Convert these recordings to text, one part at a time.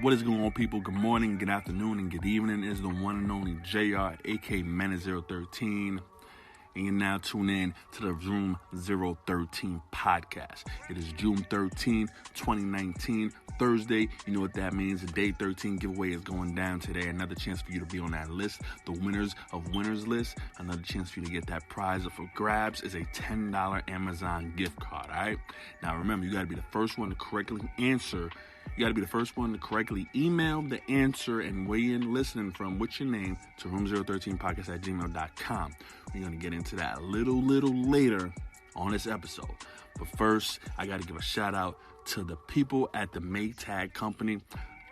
What is going on, people? Good morning, good afternoon, and good evening. It's the one and only JR, aka Man013, and you're now tuned in to the Room 013 podcast. It is June 13th, 2019, Thursday. You know what that means. The Day 13 giveaway is going down today. Another chance for you to be on that list, the winners of winners list. Another chance for you to get that prize up for grabs is a $10 Amazon gift card, all right? Now, remember, you got to be the first one to correctly answer. You got to be the first one to correctly email the answer and where you're listening from with your name to room013podcast@gmail.com. We're going to get into that a little later on this episode. But first, I got to give a shout out to the people at the Maytag company.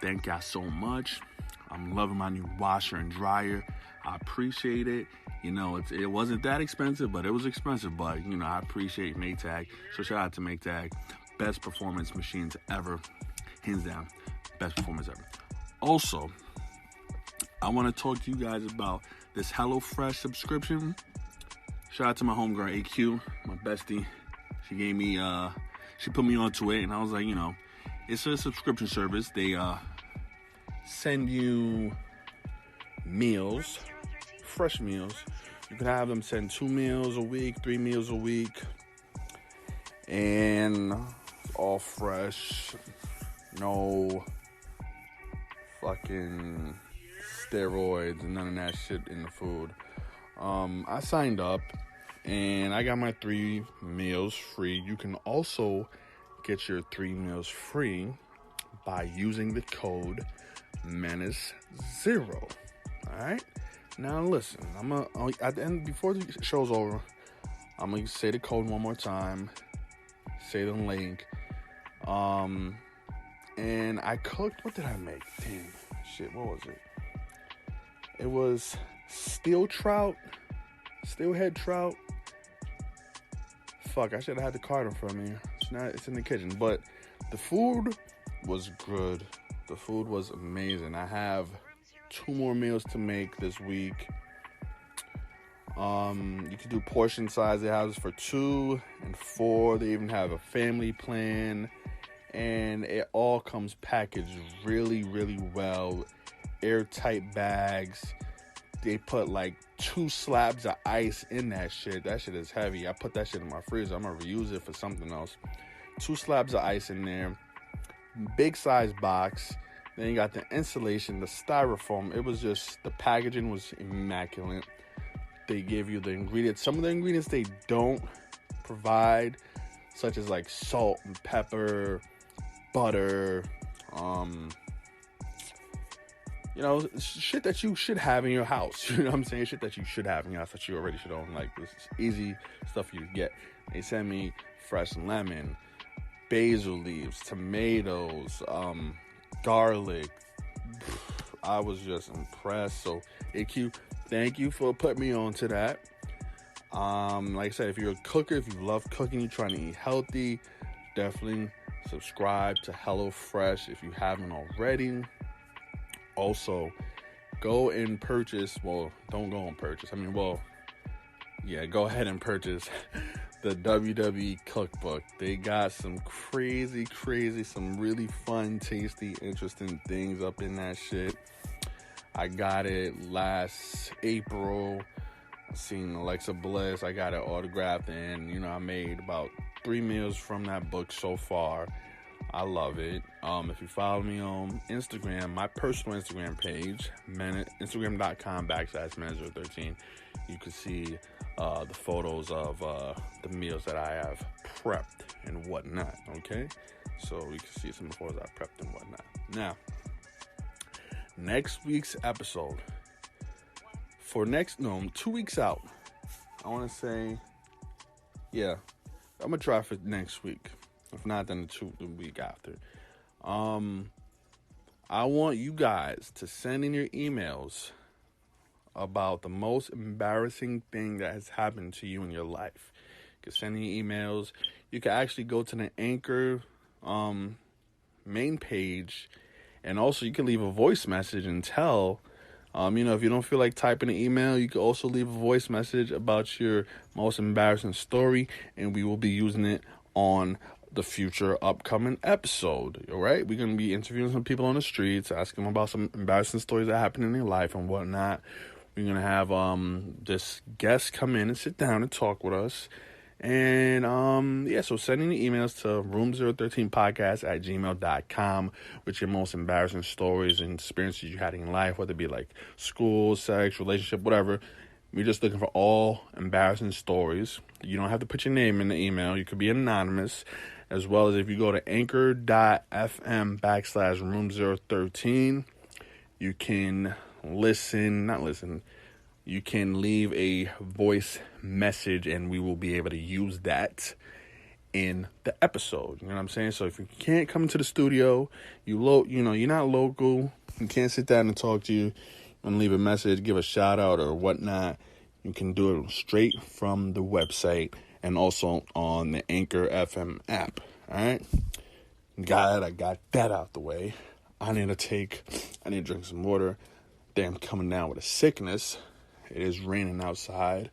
Thank y'all so much. I'm loving my new washer and dryer. I appreciate it. You know, it wasn't that expensive, but it was expensive. But, you know, I appreciate Maytag. So shout out to Maytag. Best performance machines ever. Hands down, best performance ever. Also, I want to talk to you guys about this HelloFresh subscription. Shout out to my homegirl AQ, my bestie. She gave me, she put me onto it, and I was like, you know, it's a subscription service. They send you meals, fresh meals. You can have them send 2 meals a week, 3 meals a week, and all fresh. No fucking steroids and none of that shit in the food. I signed up and I got my 3 meals free. You can also get your 3 meals free by using the code MENACE0. Alright? Now listen, at the end, before the show's over, I'm gonna say the code one more time. Say the link. And I cooked, what did I make? Damn, shit, what was it? It was steelhead trout. Fuck, I should have had the card in front of me. It's in the kitchen, but the food was good. The food was amazing. I have 2 more meals to make this week. You can do portion size. They have this for 2 and 4. They even have a family plan. And it all comes packaged really well. Airtight bags. They put like 2 slabs of ice in that shit. That shit is heavy. I put that shit in my freezer. I'm gonna reuse it for something else. 2 slabs of ice in there. Big size box. Then you got the insulation, the styrofoam. It was just, the packaging was immaculate. They give you the ingredients. Some of the ingredients they don't provide, such as like salt and pepper, butter, you know, shit that you should have in your house. You know what I'm saying? Shit that you should have in your house that you already should own. Like, this is easy stuff you get. They sent me fresh lemon, basil leaves, tomatoes, garlic. I was just impressed. So, AQ, thank you for putting me on to that. Like I said, if you're a cooker, if you love cooking, you're trying to eat healthy, definitely subscribe to HelloFresh if you haven't already. Also, go and purchase, well, don't go and purchase. I mean, well, yeah, go ahead and purchase the WWE cookbook. They got some crazy, some really fun, tasty, interesting things up in that shit. I got it last April. I seen Alexa Bliss. I got it autographed, and, you know, I made about 3 meals from that book so far. I love it. If you follow me on Instagram, my personal Instagram page, Instagram.com/Man013, you can see the photos of the meals that I have prepped and whatnot, okay? So you can see some of the photos I prepped and whatnot. Now, next week's episode, 2 weeks out, I want to say, yeah, I'm going to try for next week. If not, then the week after. I want you guys to send in your emails about the most embarrassing thing that has happened to you in your life. You can send in your emails. You can actually go to the Anchor main page, and also you can leave a voice message and tell. If you don't feel like typing an email, you can also leave a voice message about your most embarrassing story, and we will be using it on the future upcoming episode. All right, we're gonna be interviewing some people on the streets, asking them about some embarrassing stories that happened in their life and whatnot. We're gonna have this guest come in and sit down and talk with us. And so send in your emails to room013podcast@gmail.com with your most embarrassing stories and experiences you had in life, whether it be like school, sex, relationship, whatever. We're just looking for all embarrassing stories. You don't have to put your name in the email. You could be anonymous. As well as if you go to anchor.fm/room013, you can you can leave a voice message and we will be able to use that in the episode. You know what I'm saying? So if you can't come into the studio, you're not local, you can't sit down and talk to you and leave a message, give a shout out or whatnot, you can do it straight from the website and also on the Anchor FM app. All right? I got that out the way. I need to drink some water. Damn, coming down with a sickness. It is raining outside.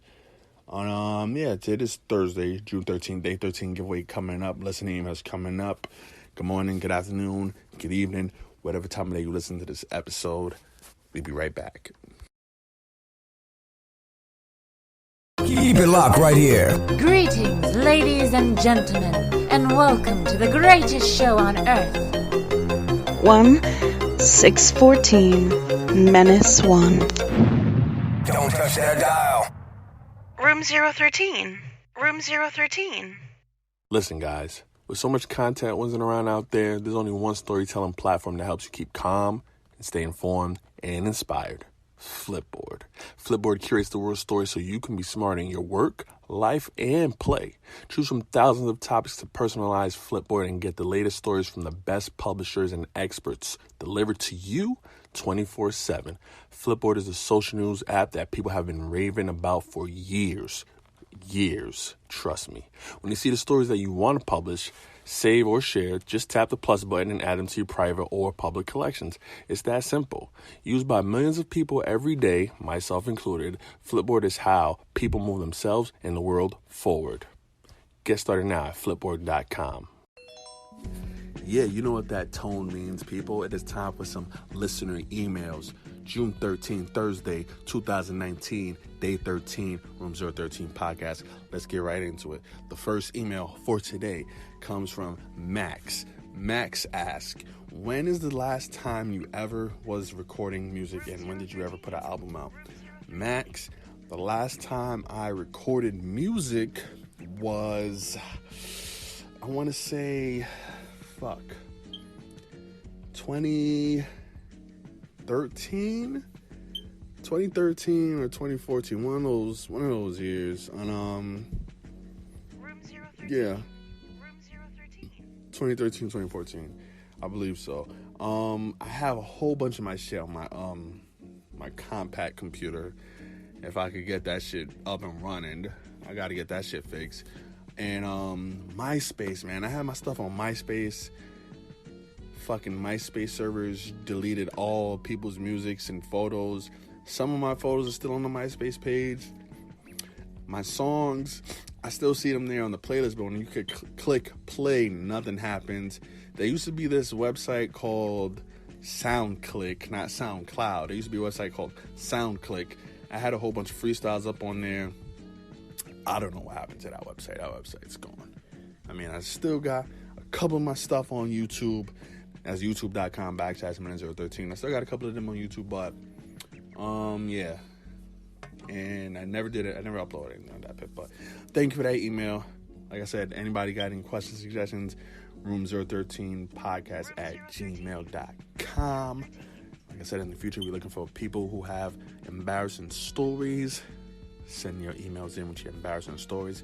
It is Thursday, June 13th, day 13 giveaway coming up. Listening emails coming up. Good morning, good afternoon, good evening, whatever time of day you listen to this episode. We'll be right back. Keep it locked right here. Greetings, ladies and gentlemen, and welcome to the greatest show on earth. 1614 Menace 1. Don't touch that dial. Room 013. Room 013. Listen, guys, with so much content whizzing around out there, there's only one storytelling platform that helps you keep calm and stay informed and inspired. Flipboard. Flipboard curates the world's stories so you can be smart in your work, life, and play. Choose from thousands of topics to personalize Flipboard and get the latest stories from the best publishers and experts delivered to you 24/7. Flipboard is a social news app that people have been raving about for years. Trust me. When you see the stories that you want to publish, save, or share, just tap the plus button and add them to your private or public collections. It's that simple. Used by millions of people every day, myself included, Flipboard is how people move themselves and the world forward. Get started now at flipboard.com. Yeah, you know what that tone means, people. It is time for some listener emails. June 13th, Thursday, 2019, day 13, Room 013 podcast. Let's get right into it. The first email for today comes from Max. Max asks, when is the last time you ever was recording music and when did you ever put an album out? Max, the last time I recorded music was, I want to say, 2013 or 2014, one of those years. And Room 013. Yeah. Room 013. 2013, 2014, I believe so. I have a whole bunch of my shit on my compact computer. If I could get that shit up and running, I gotta get that shit fixed. And MySpace, man, I had my stuff on MySpace. Fucking MySpace servers deleted all people's musics and photos. Some of my photos are still on the MySpace page. My songs, I still see them there on the playlist, but when you could click play, nothing happens. There used to be this website called SoundClick, not SoundCloud. There used to be a website called SoundClick. I had a whole bunch of freestyles up on there. I don't know what happened to that website. That website's gone. I mean, I still got a couple of my stuff on YouTube. That's youtube.com/013. I still got a couple of them on YouTube, but yeah. And I never did it. I never uploaded anything on that pit. But thank you for that email. Like I said, anybody got any questions, suggestions, room013podcast@gmail.com. Like I said, in the future, we're looking for people who have embarrassing stories. Send your emails in with your embarrassing stories.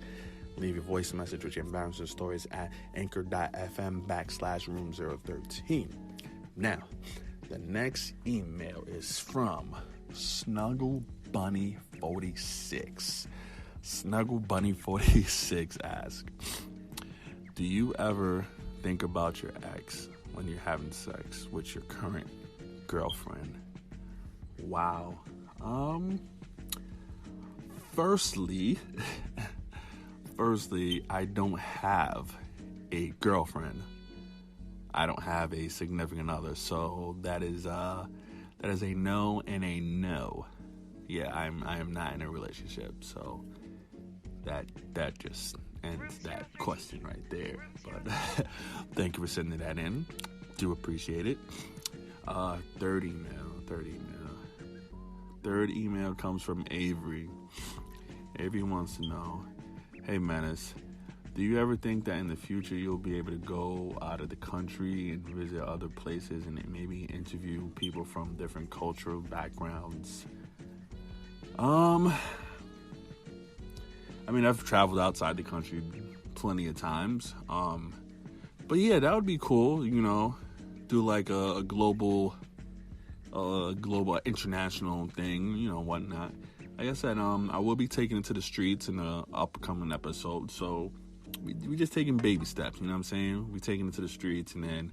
leave your voice message with your embarrassing stories at anchor.fm/room013. Now, the next email is from Snuggle Bunny 46. Snuggle Bunny 46 asks, do you ever think about your ex when you're having sex with your current girlfriend? Wow. Firstly, I don't have a girlfriend. I don't have a significant other, so that is a no and a no. Yeah, I am not in a relationship, so that just ends that question right there. But thank you for sending that in. Do appreciate it. Third email comes from Avery. Avery wants to know, hey Menace, do you ever think that in the future you'll be able to go out of the country and visit other places and maybe interview people from different cultural backgrounds? I mean, I've traveled outside the country plenty of times. But yeah, that would be cool, do like a global international thing, whatnot. Like I said, I will be taking it to the streets in the upcoming episode, so we just taking baby steps, you know what I'm saying? We taking it to the streets, and then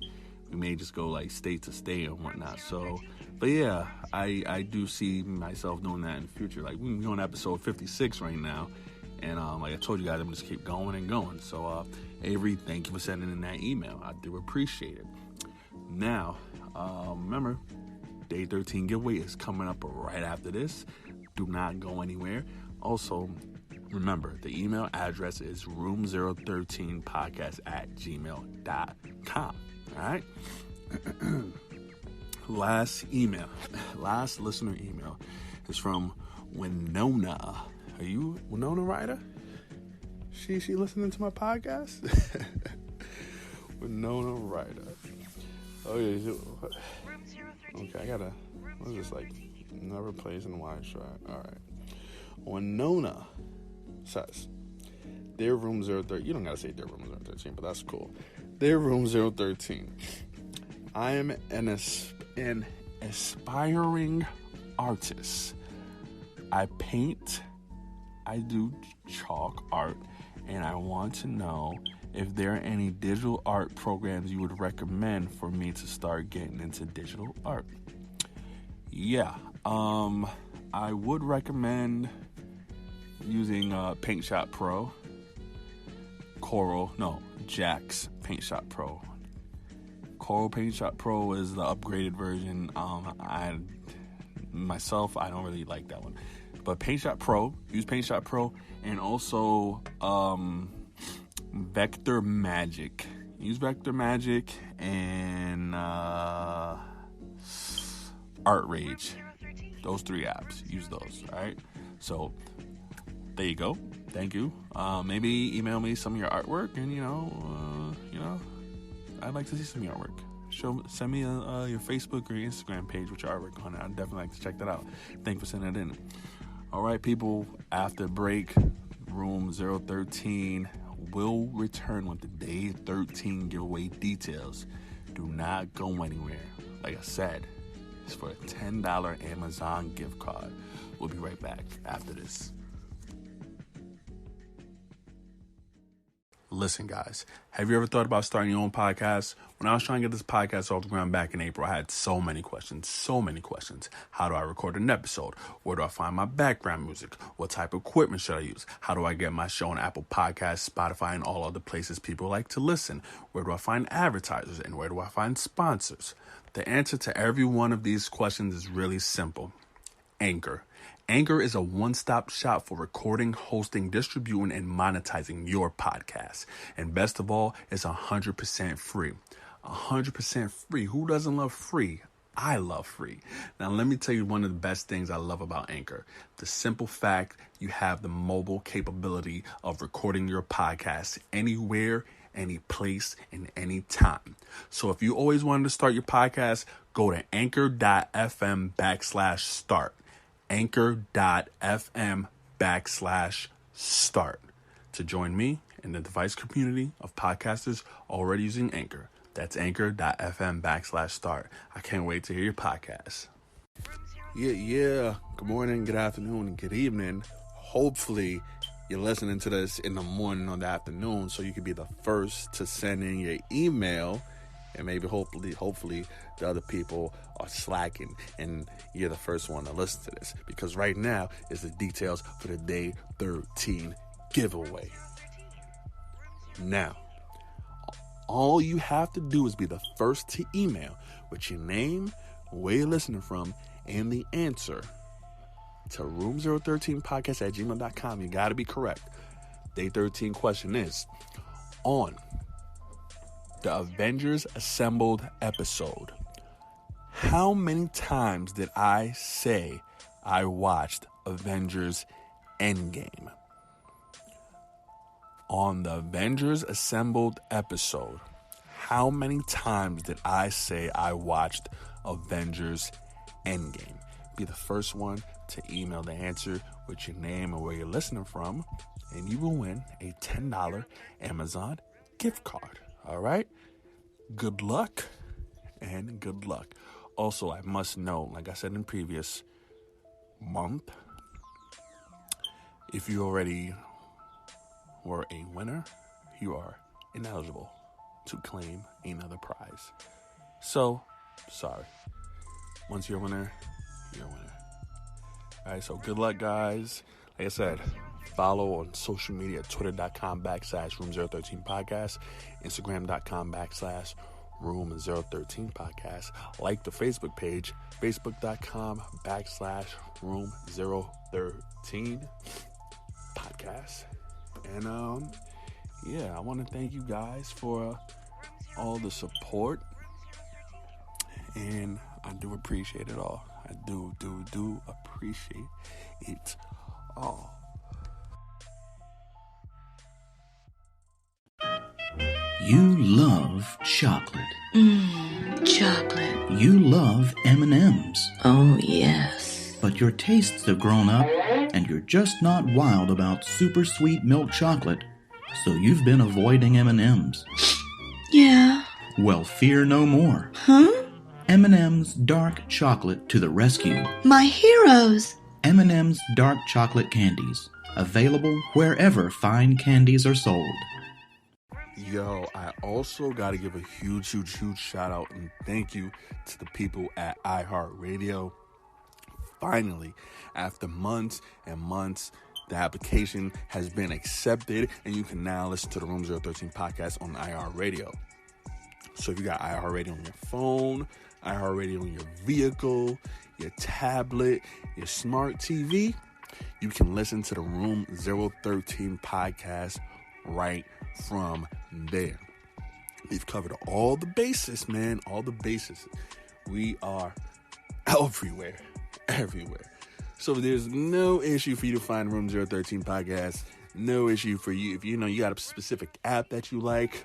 we may just go like state to state and whatnot. So, but yeah, I do see myself doing that in the future. Like we're on episode 56 right now, and like I told you guys, I'm just keep going and going. So, Avery, thank you for sending in that email. I do appreciate it. Now, remember, Day 13 giveaway is coming up right after this. Do not go anywhere. Also, remember, the email address is room013podcast@gmail.com. All right? Last listener email is from Winona. Are you Winona Ryder? She listening to my podcast? Winona Ryder. Oh, yeah. Okay, I gotta. What is this, like? Never plays in wide shot. All right. Winona says, Dear Room 013. You don't gotta say Dear Room 013, but that's cool. Dear Room 013. I am an aspiring artist. I paint, I do chalk art, and I want to know if there are any digital art programs you would recommend for me to start getting into digital art. Yeah, I would recommend using Paint Shop Pro, Jax Paint Shop Pro. Coral Paint Shop Pro is the upgraded version. I don't really like that one. But Paint Shop Pro, use Paint Shop Pro, and also Vector Magic. Use Vector Magic and Art Rage. Those 3 apps. Use those. All right. So there you go. Thank you. Maybe email me some of your artwork, and I'd like to see some of your artwork. Send me your Facebook or your Instagram page with your artwork on it. I'd definitely like to check that out. Thanks for sending it in. All right, people. After break, Room 013 will return with the Day 13 giveaway details. Do not go anywhere. Like I said, it's for a $10 Amazon gift card. We'll be right back after this. Listen, guys, have you ever thought about starting your own podcast? When I was trying to get this podcast off the ground back in April, I had so many questions. How do I record an episode? Where do I find my background music? What type of equipment should I use? How do I get my show on Apple Podcasts, Spotify, and all other places people like to listen? Where do I find advertisers? And where do I find sponsors? The answer to every one of these questions is really simple. Anchor. Anchor is a one-stop shop for recording, hosting, distributing, and monetizing your podcast. And best of all, it's 100% free. 100% free. Who doesn't love free? I love free. Now, let me tell you one of the best things I love about Anchor. The simple fact you have the mobile capability of recording your podcast anywhere, any place, and any time. So if you always wanted to start your podcast, go to anchor.fm/start. Anchor.fm/start. to join me in the device community of podcasters already using Anchor. That's anchor.fm/start. I can't wait to hear your podcast. Yeah. Good morning, good afternoon, and good evening. Hopefully, you're listening to this in the morning or the afternoon so you can be the first to send in your email. And maybe hopefully the other people are slacking and you're the first one to listen to this. Because right now is the details for the Day 13 giveaway. Now, all you have to do is be the first to email with your name, where you're listening from, and the answer to room013podcast@gmail.com. You got to be correct. Day 13 question is, on the Avengers Assembled episode, how many times did I say I watched Avengers Endgame? On the Avengers Assembled episode, how many times did I say I watched Avengers Endgame? Be the first one to email the answer with your name and where you're listening from, and you will win a $10 Amazon gift card. All right? Good luck and good luck. Also, I must note, like I said in previous month, if you already were a winner, you are ineligible to claim another prize. So, sorry. Once you're a winner, you're a winner. All right, so good luck, guys. Like I said, follow on social media, twitter.com/room013podcast, instagram.com/room013podcast. Like the Facebook page, facebook.com/room013podcast. And, I want to thank you guys for all the support. And I do appreciate it all. I do appreciate it all. You love chocolate. Chocolate. You love M&Ms. Oh, yes. But your tastes have grown up, and you're just not wild about super sweet milk chocolate, so you've been avoiding M&Ms. Yeah. Well, fear no more. Huh? M&M's Dark Chocolate to the rescue. My heroes. M&M's Dark Chocolate Candies. Available wherever fine candies are sold. Yo, I also got to give a huge shout out and thank you to the people at iHeartRadio. Finally, after months and months, the application has been accepted and you can now listen to the Room 013 podcast on iHeartRadio. So if you got iHeartRadio on your phone, iHeartRadio on your vehicle, your tablet, your smart TV, you can listen to the Room 013 podcast right from there. We've covered all the bases, man. All the bases. We are everywhere. So there's no issue for you to find Room 013 podcast. No issue for you. If you got a specific app that you like,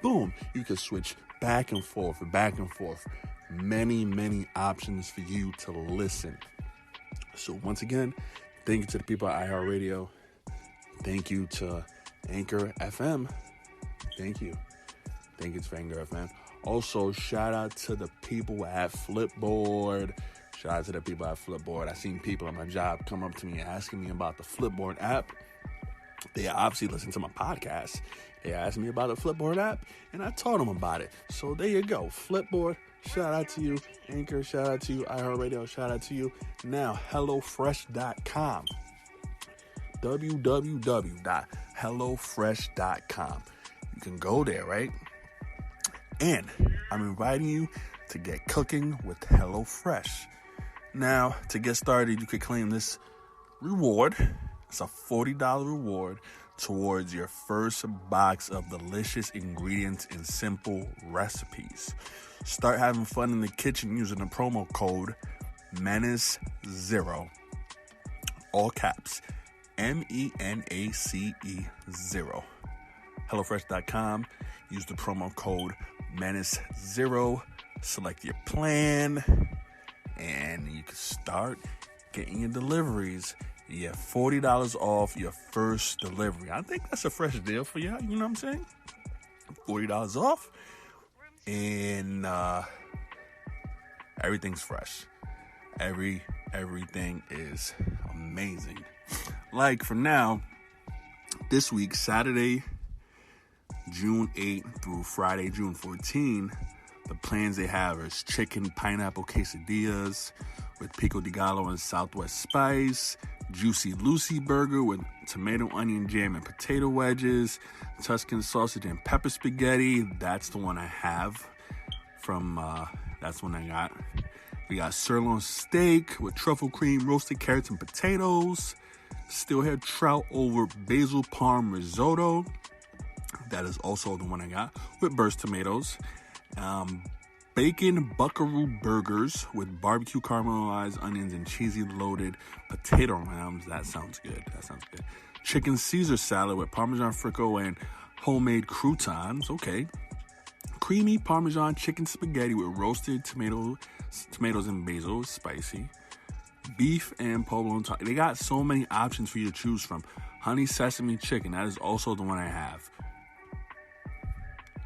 boom, you can switch back and forth. Many options for you to listen. So once again, thank you to the people at iHeartRadio. Thank you to Anchor FM. Thank you to Anchor FM. Also, shout out to the people at Flipboard. I seen people at my job come up to me asking me about the Flipboard app. They obviously listen to my podcast. They asked me about the Flipboard app, and I told them about it. So there you go. Flipboard, shout out to you. Anchor, shout out to you. iHeartRadio, shout out to you. Now, HelloFresh.com. www.hellofresh.com. You can go there, right? And I'm inviting you to get cooking with HelloFresh. Now, to get started, you could claim this reward. It's a $40 reward towards your first box of delicious ingredients and simple recipes. Start having fun in the kitchen using the promo code MENACE0. All caps. MENACE0. HelloFresh.com. Use the promo code MENACE0. Select your plan. And you can start getting your deliveries, Yeah, $40 off your first delivery. I think that's a fresh deal for you. You know what I'm saying? $40 off, and everything's fresh. Everything is amazing. Like for now, this week, Saturday, June 8th through Friday, June 14th, the plans they have is chicken pineapple quesadillas with pico de gallo and Southwest spice, Juicy Lucy burger with tomato, onion, jam, and potato wedges, Tuscan sausage and pepper spaghetti. That's the one I have that's the one I got. We got sirloin steak with truffle cream, roasted carrots, and potatoes, steelhead trout over basil parm risotto. That is also the one I got with burst tomatoes. Bacon buckaroo burgers with barbecue caramelized onions and cheesy loaded potato rams. That sounds good. Chicken Caesar salad with Parmesan frico and homemade croutons. Okay. Creamy Parmesan chicken spaghetti with roasted tomatoes and basil. Spicy. Beef and provolone. They got so many options for you to choose from. Honey sesame chicken. That is also the one I have.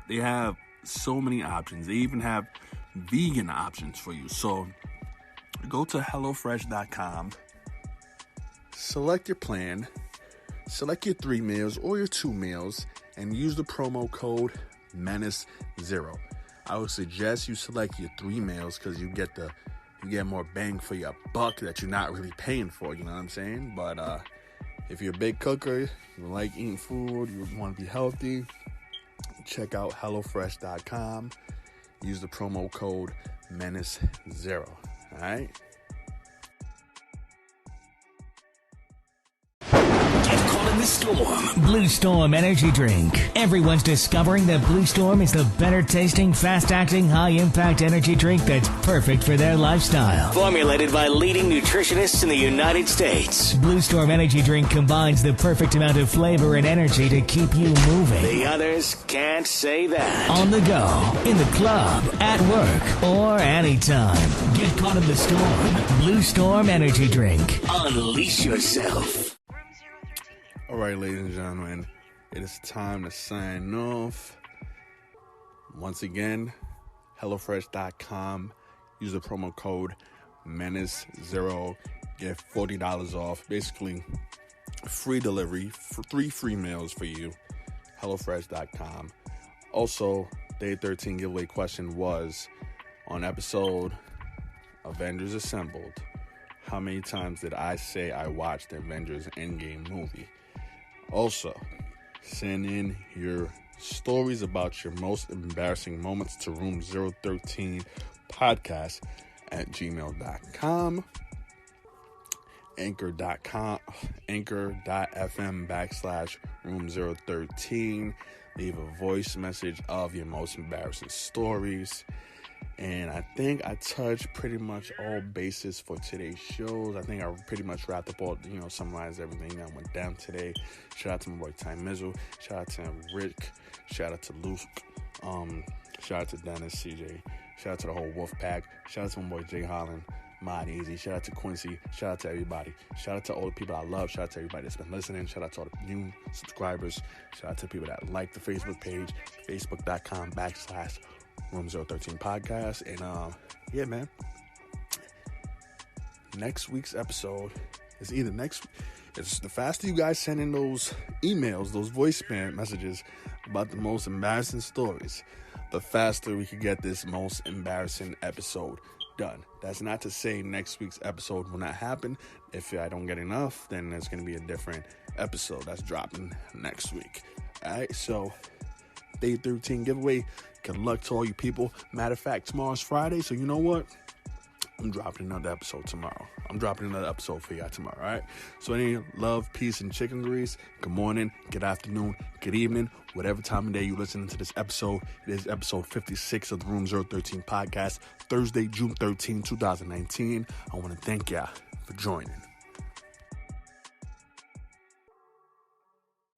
They have so many options. They even have vegan options for you. So go to HelloFresh.com, select your plan, select your 3 meals or your 2 meals, and use the promo code MENACE0. I would suggest you select your 3 meals because you get more bang for your buck that you're not really paying for. You know what I'm saying? But if you're a big cooker, you like eating food, you want to be healthy, check out HelloFresh.com. Use the promo code MENACE0. All right? Get caught in the storm. Blue Storm Energy Drink. Everyone's discovering that Blue Storm is the better tasting, fast-acting, high-impact energy drink that's perfect for their lifestyle. Formulated by leading nutritionists in the United States. Blue Storm Energy Drink combines the perfect amount of flavor and energy to keep you moving. The others can't say that. On the go, in the club, at work, or anytime. Get caught in the storm. Blue Storm Energy Drink. Unleash yourself. All right, ladies and gentlemen, it is time to sign off. Once again, HelloFresh.com. Use the promo code MENACE0. Get $40 off. Basically, free delivery, 3 free meals for you. HelloFresh.com. Also, Day 13 giveaway question was, on episode Avengers Assembled, how many times did I say I watched the Avengers Endgame movie? Also, send in your stories about your most embarrassing moments to room 013 podcast at gmail.com, anchor.fm/room 013. Leave a voice message of your most embarrassing stories. And I think I touched pretty much all bases for today's shows. I think I pretty much wrapped up all, summarized everything that went down today. Shout out to my boy Ty Mizzle. Shout out to Rick. Shout out to Luke. Shout out to Dennis, CJ. Shout out to the whole Wolf Pack. Shout out to my boy Jay Holland, Mod Easy. Shout out to Quincy. Shout out to everybody. Shout out to all the people I love. Shout out to everybody that's been listening. Shout out to all the new subscribers. Shout out to people that like the Facebook page, facebook.com/Room 013 podcast. And yeah, man, next week's episode is it's the faster you guys send in those emails, those voice messages about the most embarrassing stories, the faster we can get this most embarrassing episode done. That's not to say next week's episode will not happen. If I don't get enough, then there's going to be a different episode that's dropping next week. All right, so Day 13 giveaway. Good luck to all you people. Matter of fact, tomorrow's Friday, so you know what? I'm dropping another episode tomorrow. I'm dropping another episode for y'all tomorrow, all right? So any love, peace, and chicken grease, good morning, good afternoon, good evening, whatever time of day you're listening to this episode. It is episode 56 of the Room 013 podcast, Thursday, June 13, 2019. I want to thank y'all for joining.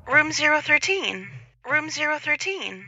Room 013. Room 013.